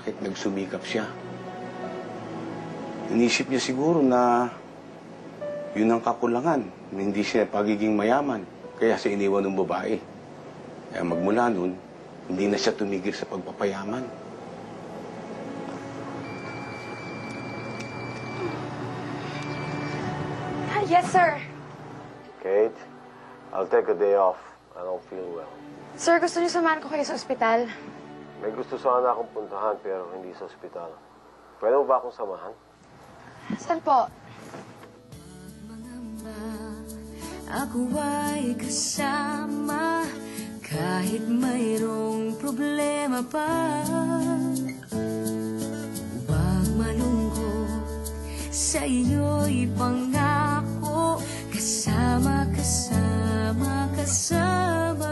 kahit nagsumikap siya. Inisip niya siguro na yun ang kakulangan, hindi siya pagiging mayaman, kaya siya iniwan ng babae. Kaya magmula nun, hindi na siya tumigil sa pagpapayaman. Yes, sir. Kate, I'll take a day off. I don't feel well. Sir, gusto niyo samahan ko kayo sa ospital? May gusto sana akong puntahan pero hindi sa ospital. Pwede mo ba akong samahan? Saan po? Ako ay kasama kahit mayroong problema pa. Huwag malungkot, sa iyo'y pangako. Kasama, kasama, kasama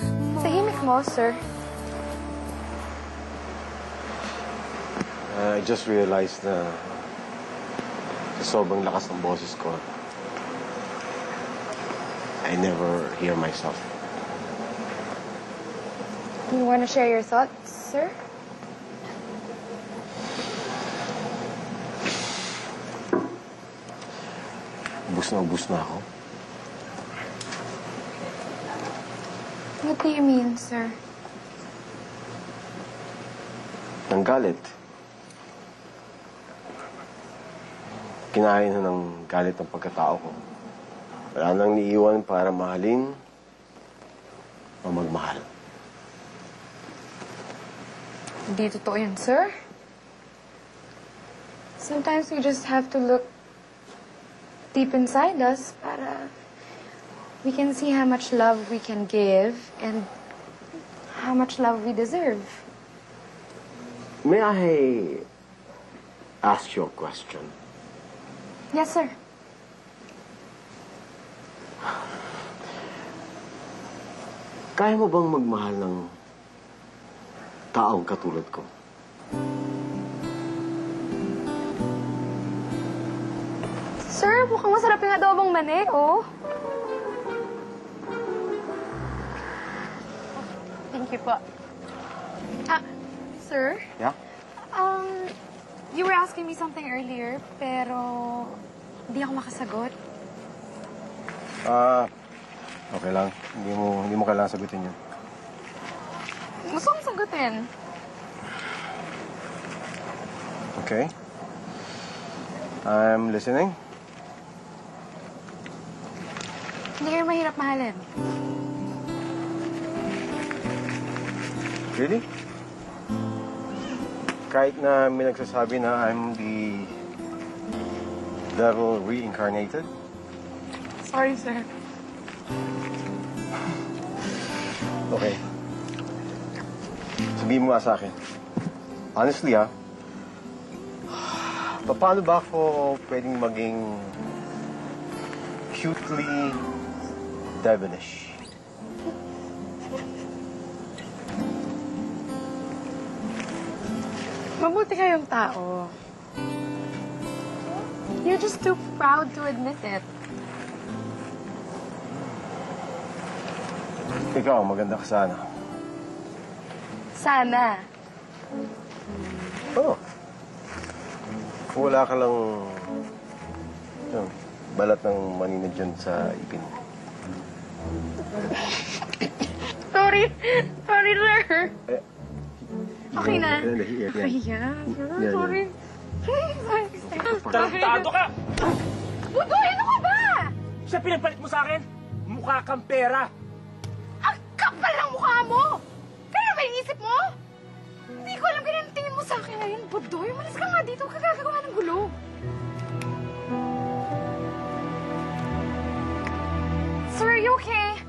mo. Tahimik mo, sir. I just realized na sa sobrang lakas ng boses ko, I never hear myself. You want to share your thoughts, sir? Ubus na ako. What do you mean, sir? Ng galit. Kinain na ng galit ng pagkatao ko. Wala nang niiwan para mahalin o magmahal. Hindi totoo yan, sir. Sometimes we just have to look deep inside us para we can see how much love we can give and how much love we deserve. May I ask you a question? Yes, sir. Kaya mo bang magmahal ng taong katulad ko? Sir, mukhang masarap yung adobong mani, oh. Thank you po. Sir? Yeah? You were asking me something earlier, pero hindi ako makasagot. Okay lang. Hindi mo kailangan sagutin yun. Gusto kong sagutin. Okay. I'm listening. Hindi kayo mahirap mahalin. Really? Kahit na may nagsasabi na I'm the devil reincarnated? Sorry, sir. Okay. Sabihin mo nga sa akin. Honestly, paano ba ako pwedeng maging cutely devilish? Mabuti kayong tao. You're just too proud to admit it. Ikaw, maganda ka sana. Sana. Oo. Kung wala ka lang yun, balat ng manina dyan sa ipin. Sorry. Sorry, sir. Okay na. Yan. Sorry. Sorry. Tarantado ka! Budoy, ano ka ba? Siya pinapalit mo sa akin? Mukha kang pera. Ang kapal ng mukha mo! Kaya ba iisip mo? Hindi ko alam ganyan ang tingin mo sa akin ngayon. Budoy, umalis ka nga dito. Kagagawa ng gulo. Sir, are you okay?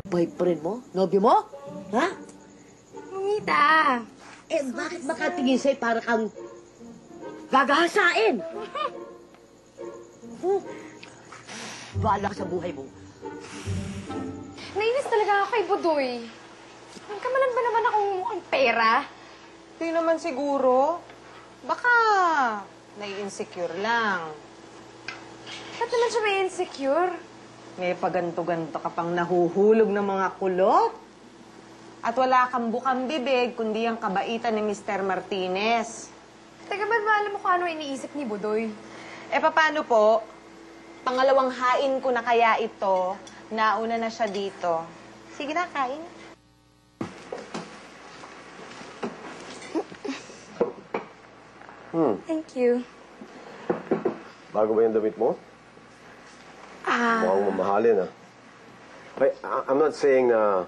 Boyfriend mo? Nobyo mo? Ha? Mumita. Eh, bakit makatingin sa'yo para kang gagahasain? Bahala ka sa buhay mo. Nainis talaga ako kay Budoy. Nagkamalan ba naman akong mukhang pera? Hindi naman siguro. Baka nai-insecure lang. Ba't naman siya may insecure? May paganto-ganto ka pang nahuhulog ng mga kulot. At wala kang bukang bibig, kundi ang kabaitan ni Mr. Martinez. Teka, ba't ba alam mo kung ano iniisip ni Budoy? Paano po? Pangalawang hain ko na kaya ito. Nauna na siya dito. Sige na, kain. Thank you. Bago ba yung damit mo? Mukhang mamahalin, ah. Ay, I'm not saying na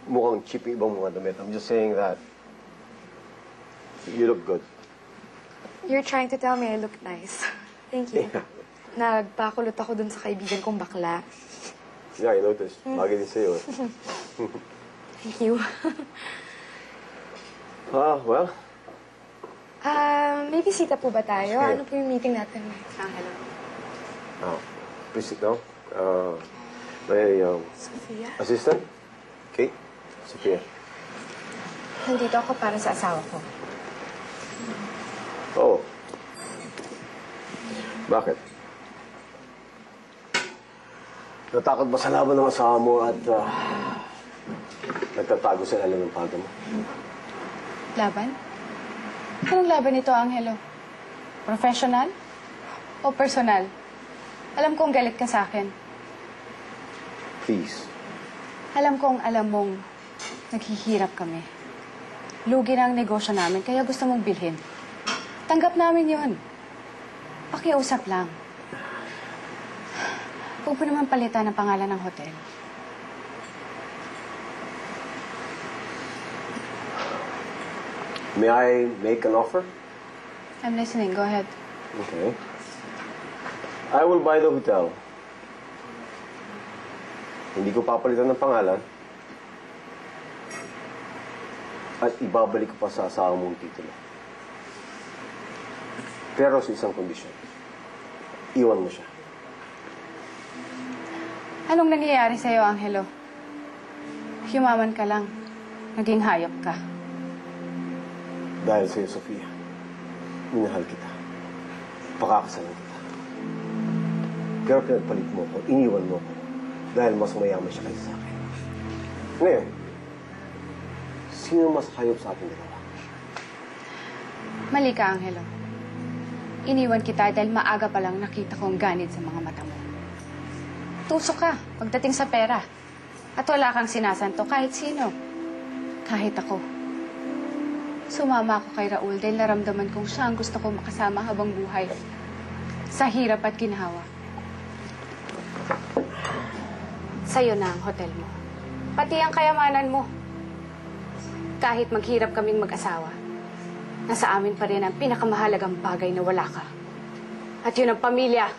mukhang cheap yung ibang mga damit. I'm just saying that you look good. You're trying to tell me I look nice. Thank you. Nagpakulot ako dun sa kaibigan kong bakla. Yeah, I noticed. Bagay din sa'yo. eh. Thank you. Well, May bisita po ba tayo? Sige. Ano po yung meeting natin? Angelo. please sit down. My Sophia? assistant, Kate, Sophia. Nandito ako para sa asawa ko. Oh. Bakit? Natakot ba sa laban ng asawa mo at nagtatago sa ilalim ng palda mo? Laban? Anong laban ito, Angelo? Professional o personal? Alam kong galit ka sa akin. Please. Alam kong alam mong naghihirap kami. Lugi na ang negosyo namin, kaya gusto mong bilhin. Tanggap namin yon. Pakiusap lang. Huwag mo naman palitan ang pangalan ng hotel. May I make an offer? I'm listening. Go ahead. Okay. I will buy the hotel. Hindi ko papalitan ng pangalan. At ibabalik ko pa sa asawa mong titulo. Pero sa isang kondisyon. Iwan mo siya. Anong nangyayari sa'yo, Angelo? Yumaman ka lang. Naging hayop ka. Dahil sa'yo, Sofia. Minahal kita. Pakakasalan kita. Pero pinagpalit mo ko, iniwan mo ko. Dahil mas mayaman siya kaysa sa akin. Ngayon, sino mas hayop sa ating dalawa? Mali ka, Angelo. Iniwan kita dahil maaga pa lang nakita kong ganid sa mga mata mo. Tusok ka pagdating sa pera. At wala kang sinasanto kahit sino. Kahit ako. Sumama ako kay Raul dahil naramdaman kong siya ang gusto ko makasama habang buhay. Sa hirap at ginhawa. Sa'yo na ang hotel mo. Pati ang kayamanan mo. Kahit maghirap kaming mag-asawa, nasa amin pa rin ang pinakamahalagang bagay na wala ka. At yun ang pamilya.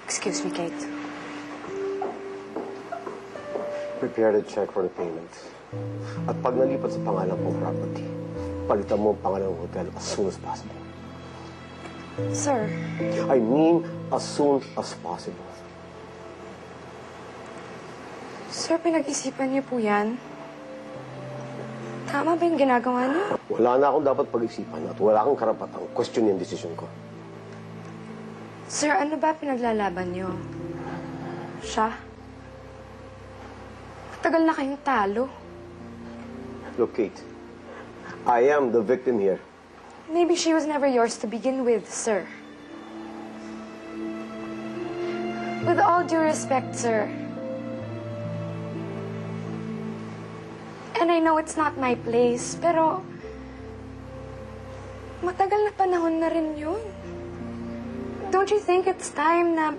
Excuse me, Kate. Prepare the check for the payment. At pag nalipat sa pangalan kong property, palitan mo ang pangalan ng hotel as soon as possible. Sir, I mean, as soon as possible. sir, pinag-isipan niyo po yan? Tama ba yung ginagawa niyo? Wala na akong dapat pag-isipan at wala akong karapatang question yung decision ko. Sir, ano ba pinaglalaban niyo? Siya? Matagal na kayong talo. Look, Kate, I am the victim here. Maybe she was never yours to begin with, sir. With all due respect, sir. And I know it's not my place, pero matagal na panahon na rin yun. Don't you think it's time na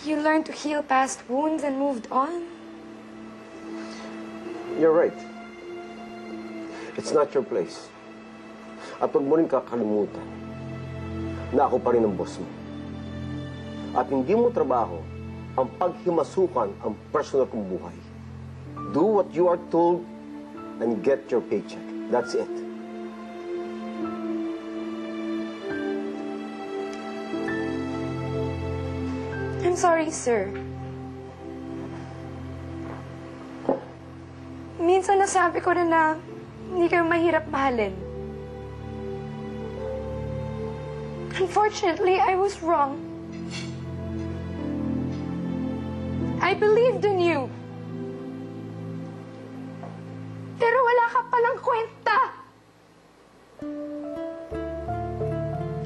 you learn to heal past wounds and moved on? You're right. It's not your place. At huwag mo rin kakalimutan na ako pa rin ang boss mo. At hindi mo trabaho ang paghimasukan ang personal kong buhay. Do what you are told and get your paycheck. That's it. I'm sorry, sir. Minsan nasabi ko rin na hindi kayo mahirap mahalin. Unfortunately, I was wrong. I believed in you. Pero wala ka palang kwenta!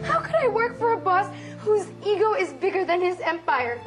How could I work for a boss whose ego is bigger than his empire?